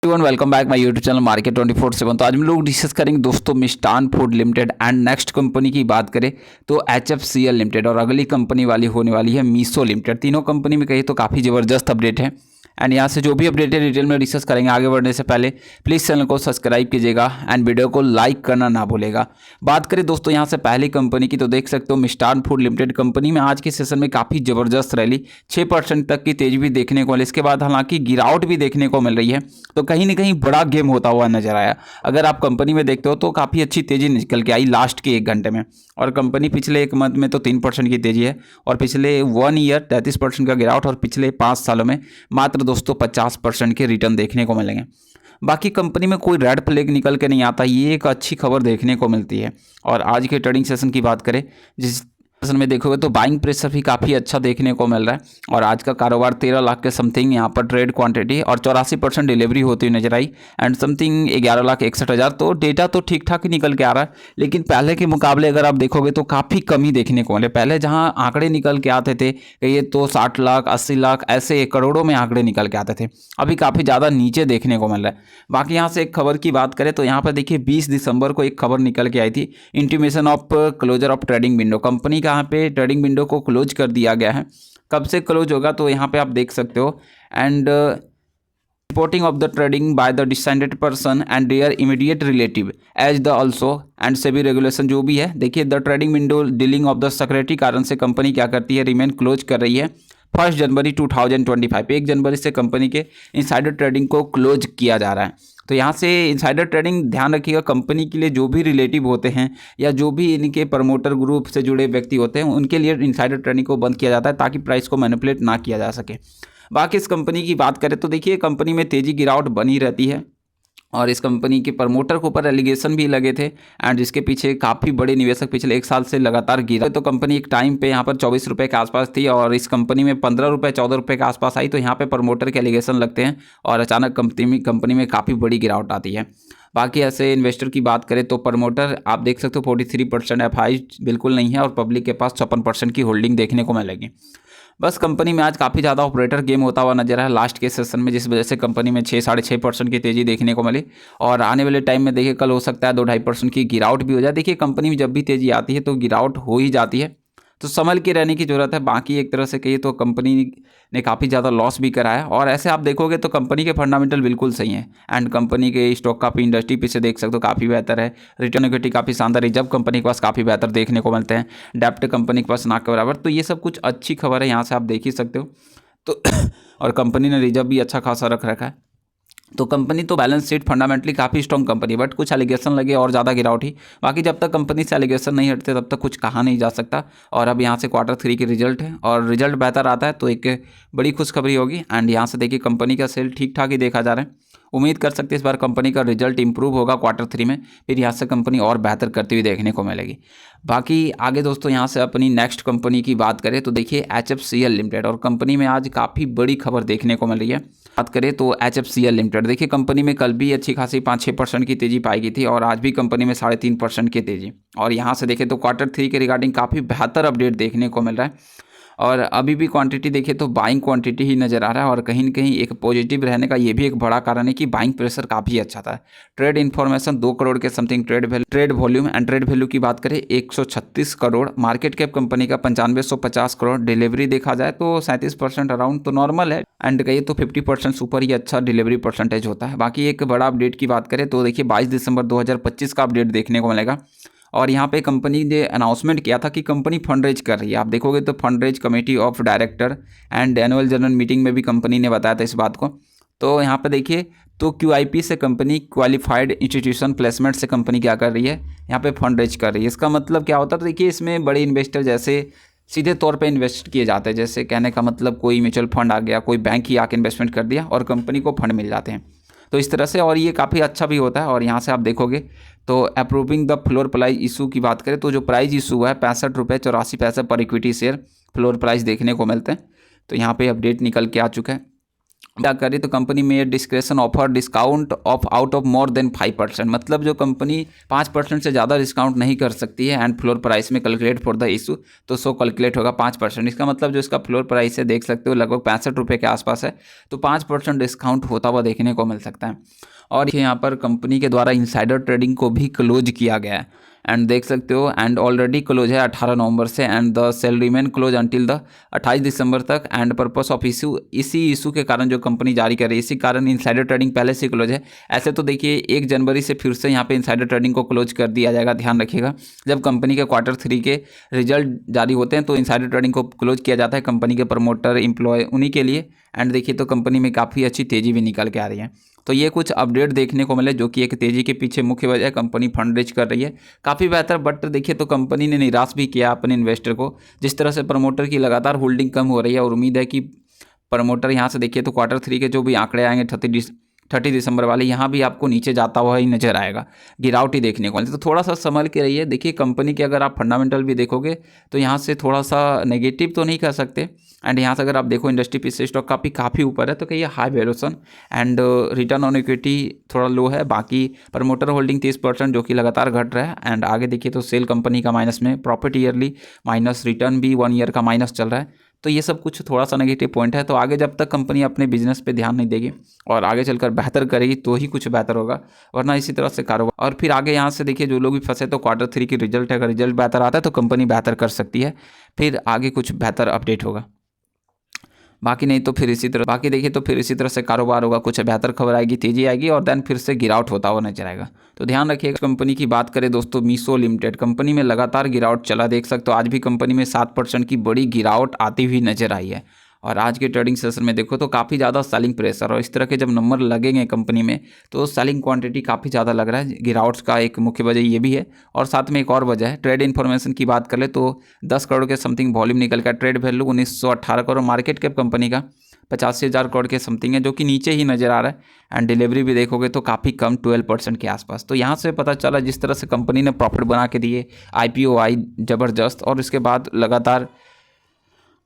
Everyone welcome back my YouTube channel market 24/7। तो आज हम लोग डिस्कस करेंगे दोस्तों मिष्ठान food limited and next company की बात करें तो एचएफसीएल लिमिटेड और अगली कंपनी वाली होने वाली है मीसो लिमिटेड। तीनों कंपनी में कहिए तो काफ़ी ज़बरदस्त अपडेट है एंड यहाँ से जो भी अपडेट है डिटेल में डिस्कस करेंगे। आगे बढ़ने से पहले प्लीज़ चैनल को सब्सक्राइब कीजिएगा एंड वीडियो को लाइक करना ना भूलेगा। बात करें दोस्तों यहाँ से पहली कंपनी की तो देख सकते हो मिष्ठान फूड लिमिटेड कंपनी में आज के सेशन में काफ़ी ज़बरदस्त रैली 6% तक की तेजी भी देखने को मिली। इसके बाद हालांकि गिरावट भी देखने को मिल रही है, तो कहीं ना कहीं बड़ा गेम होता हुआ नजर आया। अगर आप कंपनी में देखते हो तो काफ़ी अच्छी तेजी निकल के आई लास्ट के 1 घंटे में, और कंपनी पिछले 1 मंथ में तो 3% की तेजी है और पिछले 1 ईयर 33% का गिरावट और पिछले 5 सालों में मात्र दोस्तों 50% के रिटर्न देखने को मिलेंगे। बाकी कंपनी में कोई रेड फ्लैग निकल के नहीं आता, ये एक अच्छी खबर देखने को मिलती है। और आज के ट्रेडिंग सेशन की बात करें, जिस सेशन में देखोगे तो बाइंग प्रेशर भी काफ़ी अच्छा देखने को मिल रहा है और आज का कारोबार 13 लाख के समथिंग यहाँ पर ट्रेड क्वांटिटी और 84% डिलीवरी होती हुई नजर आई एंड समथिंग 11,61,000। तो डेटा तो ठीक ठाक ही निकल के आ रहा है, लेकिन पहले के मुकाबले अगर आप देखोगे तो काफ़ी कमी देखने को मिले। पहले जहाँ आंकड़े निकल के आते थे ये तो 60 लाख 80 लाख ऐसे करोड़ों में आंकड़े निकल के आते थे, अभी काफ़ी ज़्यादा नीचे देखने को मिल रहा है। बाकी यहाँ से एक खबर की बात करें तो यहाँ पर देखिए 20 दिसंबर को एक खबर निकल के आई थी, intimation of closure of trading window. Company का यहाँ पे ट्रेडिंग विंडो को क्लोज कर दिया गया है। कब से क्लोज होगा तो यहाँ पे आप देख सकते हो and reporting of the trading by the decided person and their immediate relative as the also and SEBI regulation जो भी है। देखिए the trading window dealing of the security कारण से कंपनी क्या करती है, रिमेन क्लोज कर रही है 1 जनवरी 2025। 1 जनवरी से कंपनी के इनसाइडर ट्रेडिंग को क्लोज किया जा रहा है। तो यहाँ से इनसाइडर ट्रेडिंग ध्यान रखिएगा, कंपनी के लिए जो भी रिलेटिव होते हैं या जो भी इनके प्रमोटर ग्रुप से जुड़े व्यक्ति होते हैं उनके लिए इनसाइडर ट्रेडिंग को बंद किया जाता है ताकि प्राइस को मैनिपुलेट ना किया जा सके। बाकी इस कंपनी की बात करें तो देखिए कंपनी में तेजी गिरावट बनी रहती है और इस कंपनी के प्रमोटर के ऊपर एलिगेशन भी लगे थे एंड जिसके पीछे काफ़ी बड़े निवेशक पिछले 1 साल से लगातार गिरा। तो कंपनी एक टाइम पे यहाँ पर 24 रुपये के आसपास थी और इस कंपनी में 15 रुपये 14 रुपये के आसपास आई। तो यहाँ पे प्रमोटर के एलिगेशन लगते हैं और अचानक कंपनी में काफ़ी बड़ी गिरावट आती है। बाकी ऐसे इन्वेस्टर की बात करें तो प्रमोटर आप देख सकते हो 43% FI बिल्कुल नहीं है और पब्लिक के पास 56% की होल्डिंग देखने को मिलेगी। बस कंपनी में आज काफ़ी ज़्यादा ऑपरेटर गेम होता हुआ नजर आया लास्ट के सेशन में, जिस वजह से कंपनी में 6-6.5% की तेज़ी देखने को मिली और आने वाले टाइम में देखिए कल हो सकता है 2-2.5% की गिरावट भी हो जाए। देखिए कंपनी में जब भी तेज़ी आती है तो गिरावट हो ही जाती है, तो संभल के रहने की ज़रूरत है। बाकी एक तरह से कहिए तो कंपनी ने काफ़ी ज़्यादा लॉस भी कराया और ऐसे आप देखोगे तो कंपनी के फंडामेंटल बिल्कुल सही है एंड कंपनी के स्टॉक काफ़ी इंडस्ट्री पीछे देख सकते हो काफ़ी बेहतर है, रिटर्न इक्विटी काफ़ी शानदार है, जब कंपनी के पास काफ़ी बेहतर देखने को मिलते हैं, डेप्ट कंपनी के पास ना के बराबर। तो ये सब कुछ अच्छी खबर है, यहाँ से आप देख ही सकते हो। तो और कंपनी ने रिजर्व भी अच्छा खासा रख रखा है। तो कंपनी तो बैलेंस शीट फंडामेंटली काफ़ी स्ट्रॉन्ग कंपनी, बट कुछ एलिगेशन लगे और ज़्यादा गिरावट ही। बाकी जब तक कंपनी से एलिगेशन नहीं हटते तब तक कुछ कहा नहीं जा सकता। और अब यहाँ से Q3 की रिजल्ट है और रिजल्ट बेहतर आता है तो एक बड़ी खुशखबरी होगी एंड यहाँ से देखिए कंपनी का सेल ठीक ठाक ही देखा जा रहा है। उम्मीद कर सकते हैं इस बार कंपनी का रिजल्ट इंप्रूव होगा Q3 में, फिर यहाँ से कंपनी और बेहतर करती हुई देखने को मिलेगी। बाकी आगे दोस्तों यहाँ से अपनी नेक्स्ट कंपनी की बात करें तो देखिए HFCL लिमिटेड, और कंपनी में आज काफ़ी बड़ी खबर देखने को मिल रही है। बात करें तो HFCL लिमिटेड देखिए कंपनी में कल भी अच्छी खासी 5-6% की तेज़ी पाई गई थी और आज भी कंपनी में 3.5% की तेज़ी। और यहाँ से देखें तो Q3 के रिगार्डिंग काफ़ी बेहतर अपडेट देखने को मिल रहा है और अभी भी क्वांटिटी देखिए तो बाइंग क्वांटिटी ही नज़र आ रहा है और कहीं न कहीं एक पॉजिटिव रहने का ये भी एक बड़ा कारण है कि बाइंग प्रेशर काफ़ी अच्छा था। ट्रेड इन्फॉर्मेशन 2 करोड़ के something trade volume and trade value की बात करें 136 करोड़, मार्केट कैप कंपनी का 9550 करोड़, डिलीवरी देखा जाए तो 37% अराउंड तो नॉर्मल है एंड कहिए तो 50% सुपर ही अच्छा डिलीवरी परसेंटेज होता है। बाकी एक बड़ा अपडेट की बात करें तो देखिए 22 दिसंबर 2025 का अपडेट देखने को मिलेगा और यहाँ पे कंपनी ने अनाउंसमेंट किया था कि कंपनी फंड रेज कर रही है। आप देखोगे तो fund raise committee of director and annual general meeting में भी कंपनी ने बताया था इस बात को। तो यहाँ पे देखिए तो QIP से कंपनी क्वालिफाइड इंस्टीट्यूशन प्लेसमेंट से कंपनी क्या कर रही है, यहाँ पे फंड रेज कर रही है। इसका मतलब क्या होता है, तो देखिए इसमें बड़े इन्वेस्टर जैसे सीधे तौर पे इन्वेस्ट किए जाते हैं, जैसे कहने का मतलब कोई म्यूचुअल फंड आ गया, कोई बैंक ही आके इन्वेस्टमेंट कर दिया और कंपनी को फंड मिल जाते हैं। तो इस तरह से और ये काफ़ी अच्छा भी होता है। और यहाँ से आप देखोगे तो approving the floor price issue की बात करें तो जो प्राइस इशू हुआ है 65.84 रुपये पर इक्विटी शेयर फ्लोर प्राइस देखने को मिलते हैं। तो यहाँ पे अपडेट निकल के आ चुका है क्या करी तो कंपनी में description offer discount of out of more than 5%, मतलब जो कंपनी 5% से ज़्यादा डिस्काउंट नहीं कर सकती है एंड फ्लोर प्राइस में कैलकुलेट फॉर द इशू, तो सो कैलकुलेट होगा 5%। इसका मतलब जो इसका फ्लोर प्राइस है देख सकते हो लगभग 65 रुपये के आसपास है, तो 5% डिस्काउंट होता हुआ देखने को मिल सकता है। और यहाँ पर कंपनी के द्वारा इनसाइडर ट्रेडिंग को भी क्लोज किया गया है एंड देख सकते हो, एंड ऑलरेडी क्लोज है 18 नवंबर से and the sale remain close until the 28 दिसंबर तक एंड पर्पस ऑफ इशू, इसी इशू के कारण जो कंपनी जारी कर रही है इसी कारण इनसाइडर ट्रेडिंग पहले से क्लोज है। ऐसे तो देखिए 1 जनवरी से फिर से यहाँ पे इनसाइडर ट्रेडिंग को क्लोज कर दिया जाएगा, ध्यान रखिएगा। जब कंपनी के Q3 के रिजल्ट जारी होते हैं तो इनसाइडर ट्रेडिंग को क्लोज किया जाता है कंपनी के प्रमोटर एम्प्लॉय उन्हीं के लिए। एंड देखिए तो कंपनी में काफ़ी अच्छी तेज़ी भी निकल के आ रही है। तो ये कुछ अपडेट देखने को मिले जो कि एक तेज़ी के पीछे मुख्य वजह है, कंपनी फंड रेज कर रही है काफ़ी बेहतर। बट देखिए तो कंपनी ने निराश भी किया अपने इन्वेस्टर को, जिस तरह से प्रमोटर की लगातार होल्डिंग कम हो रही है और उम्मीद है कि प्रमोटर यहाँ से देखिए तो Q3 के जो भी आंकड़े आएंगे 30 दिसंबर वाले यहाँ भी आपको नीचे जाता हुआ ही नजर आएगा, गिरावट ही देखने को मिलती। तो थोड़ा सा संभल के रहिए। देखिए कंपनी के अगर आप फंडामेंटल भी देखोगे तो यहाँ से थोड़ा सा नेगेटिव तो नहीं कह सकते एंड यहाँ से अगर आप देखो इंडस्ट्री पीस से स्टॉक काफ़ी ऊपर है, तो कहिए high valuation and return on equity थोड़ा लो है। बाकी प्रमोटर होल्डिंग 30% जो कि लगातार घट रहा है एंड आगे देखिए तो सेल कंपनी का माइनस में, प्रॉफिट ईयरली माइनस, रिटर्न भी 1 ईयर का माइनस चल रहा है। तो ये सब कुछ थोड़ा सा नेगेटिव पॉइंट है। तो आगे जब तक कंपनी अपने बिजनेस पे ध्यान नहीं देगी और आगे चलकर बेहतर करेगी तो ही कुछ बेहतर होगा, वरना इसी तरह से कारोबार। और फिर आगे यहाँ से देखिए जो लोग भी फंसे तो Q3 की रिजल्ट है, अगर रिजल्ट बेहतर आता है तो कंपनी बेहतर कर सकती है, फिर आगे कुछ बेहतर अपडेट होगा। बाकी नहीं तो फिर इसी तरह, बाकी देखिए तो फिर इसी तरह से कारोबार होगा, कुछ बेहतर खबर आएगी, तेजी आएगी और देन फिर से गिरावट होता हुआ नजर आएगा। तो ध्यान रखिएगा। कंपनी की बात करें दोस्तों मीशो लिमिटेड, कंपनी में लगातार गिरावट चला, देख सकते हो आज भी कंपनी में 7% की बड़ी गिरावट आती हुई नजर आई है। और आज के ट्रेडिंग सेशन में देखो तो काफ़ी ज़्यादा सेलिंग प्रेशर, और इस तरह के जब नंबर लगेंगे कंपनी में तो सेलिंग क्वांटिटी काफ़ी ज़्यादा लग रहा है। गिरावट का एक मुख्य वजह ये भी है और साथ में एक और वजह है, ट्रेड इन्फॉर्मेशन की बात कर ले तो 10 करोड़ के समथिंग वॉल्यूम निकल का, trade value 1918 crore, market cap company का 85,000 करोड़ के समथिंग है जो कि नीचे ही नज़र आ रहा है एंड डिलीवरी भी देखोगे तो काफ़ी कम 12% के आसपास। तो यहाँ से पता चला जिस तरह से कंपनी ने प्रॉफिट बना के दिए, IPO आई ज़बरदस्त और इसके बाद लगातार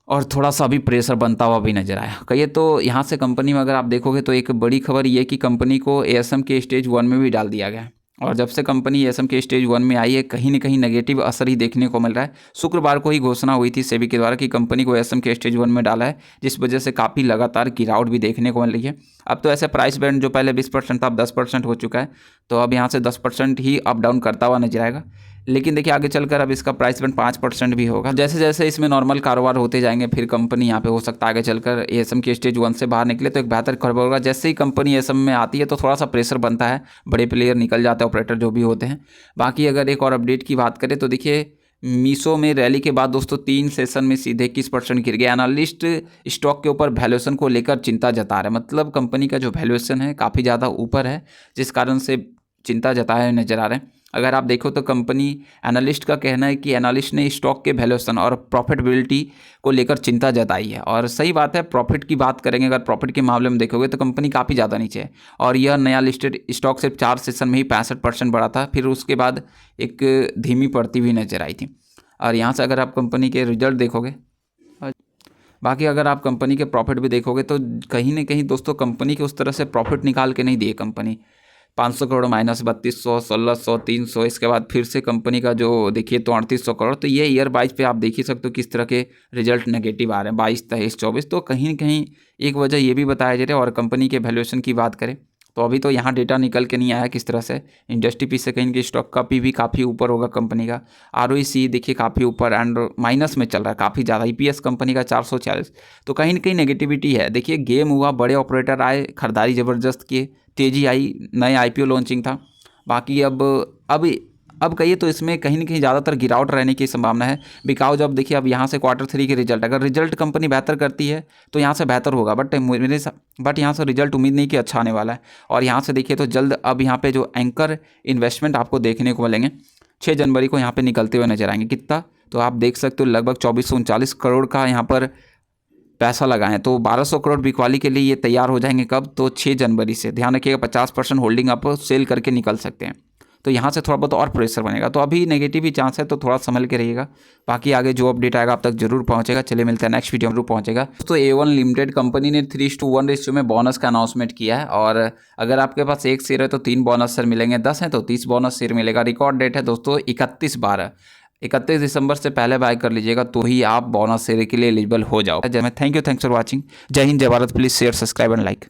और थोड़ा सा अभी प्रेशर बनता हुआ भी नजर आया। कहिए तो यहाँ से कंपनी में अगर आप देखोगे तो एक बड़ी खबर ये कि कंपनी को ASM के स्टेज 1 में भी डाल दिया गया है और जब से कंपनी ASM के स्टेज 1 में आई है कहीं ना कहीं नेगेटिव असर ही देखने को मिल रहा है। शुक्रवार को ही घोषणा हुई थी सेबी के द्वारा कि कंपनी को ASM के स्टेज 1 में डाला है, जिस वजह से काफ़ी लगातार गिरावट भी देखने को मिल रही है। अब तो ऐसे प्राइस बैंड जो पहले 20% था अब 10% हो चुका है, तो अब यहाँ से 10% ही अप डाउन करता हुआ नजर आएगा। लेकिन देखिए आगे चलकर अब इसका प्राइस बैंड 5% भी होगा। जैसे जैसे इसमें नॉर्मल कारोबार होते जाएंगे फिर कंपनी यहाँ पे हो सकता है आगे चलकर ASM के स्टेज 1 से बाहर निकले तो एक बेहतर खबर होगा। जैसे ही कंपनी ASM में आती है तो थोड़ा सा प्रेशर बनता है, बड़े प्लेयर निकल जाते हैं, ऑपरेटर जो भी होते हैं। बाकी अगर एक और अपडेट की बात करें तो देखिए मीशो में रैली के बाद दोस्तों 3 सेशन में सीधे 21% गिर गया। एनालिस्ट स्टॉक के ऊपर वैल्यूएशन को लेकर चिंता जता रहे हैं, मतलब कंपनी का जो वैल्यूएशन है काफ़ी ज़्यादा ऊपर है जिस कारण से चिंता जताए नजर आ रहे हैं। अगर आप देखो तो कंपनी एनालिस्ट का कहना है कि एनालिस्ट ने स्टॉक के वैल्यूएशन और प्रॉफिटेबिलिटी को लेकर चिंता जताई है और सही बात है। प्रॉफिट की बात करेंगे, अगर प्रॉफिट के मामले में देखोगे तो कंपनी काफ़ी ज़्यादा नीचे है और यह नया लिस्टेड स्टॉक सिर्फ 4 सेशन में ही 65% बढ़ा था, फिर उसके बाद एक धीमी पड़ती हुई नजर आई थी। और यहाँ से अगर आप कंपनी के रिजल्ट देखोगे, बाकी अगर आप कंपनी के प्रॉफिट भी देखोगे तो कहीं ना कहीं दोस्तों कंपनी के उस तरह से प्रॉफिट निकाल के नहीं दिए कंपनी। 500 करोड़ माइनस 3200, 1600, 300, इसके बाद फिर से कंपनी का जो देखिए तो 3800 करोड़। तो ये ईयर 22 पे आप देख ही सकते हो किस तरह के रिजल्ट नेगेटिव आ रहे हैं, 22, 23, 24। तो कहीं ना कहीं एक वजह ये भी बताया जा रहा है। और कंपनी के वैल्यूएशन की बात करें तो अभी तो यहाँ डेटा निकल के नहीं आया किस तरह से, इंडस्ट्री पी से कहीं कि स्टॉक का पी भी काफ़ी ऊपर होगा कंपनी का, ROIC देखिए काफ़ी ऊपर एंड माइनस में चल रहा है काफ़ी ज़्यादा, EPS कंपनी का 440। तो कहीं ना कहीं नेगेटिविटी है। देखिए गेम हुआ, बड़े ऑपरेटर आए, खरीदारी ज़बरदस्त किए, तेज़ी आई, नए IPO लॉन्चिंग था। बाकी अब कहिए तो इसमें कहीं ना कहीं ज़्यादातर गिरावट रहने की संभावना है। बिकॉज अब देखिए अब यहाँ से Q3 के रिजल्ट, अगर रिजल्ट कंपनी बेहतर करती है तो यहाँ से बेहतर होगा, बट यहाँ से रिजल्ट उम्मीद नहीं कि अच्छा आने वाला है। और यहाँ से देखिए तो जल्द अब यहाँ पे जो एंकर इन्वेस्टमेंट आपको देखने को मिलेंगे 6 जनवरी को यहाँ पे निकलते हुए नजर आएंगे। कितना तो आप देख सकते हो लगभग 2439 करोड़ का यहाँ पर पैसा लगाएं, तो 1200 करोड़ बिकवाली के लिए ये तैयार हो जाएंगे कब, तो 6 जनवरी से। ध्यान रखिएगा 50% होल्डिंग आप सेल करके निकल सकते हैं। तो यहाँ से थोड़ा बहुत और प्रेशर बनेगा। तो अभी नेगेटिव ही चांस है, तो थोड़ा संभल के रहिएगा। बाकी आगे जो अपडेट आएगा आप तक जरूर पहुँचेगा। चलिए मिलते हैं नेक्स्ट वीडियो में, जरूर पहुँचेगा। तो A1 लिमिटेड कंपनी ने 3:1 रेशियो में बोनस का अनाउंसमेंट किया है, और अगर आपके पास 1 शेयर है तो 3 बोनस शेयर मिलेंगे, 10 है तो 30 बोनस शेयर मिलेगा। रिकॉर्ड डेट है दोस्तों 31 दिसंबर से पहले बाय कर लीजिएगा, तो ही आप बोनस शेयर के लिए एलिजिबल हो जाओ। Thank you for watching. जय हिंद, जय Bharat. Please share, subscribe and like.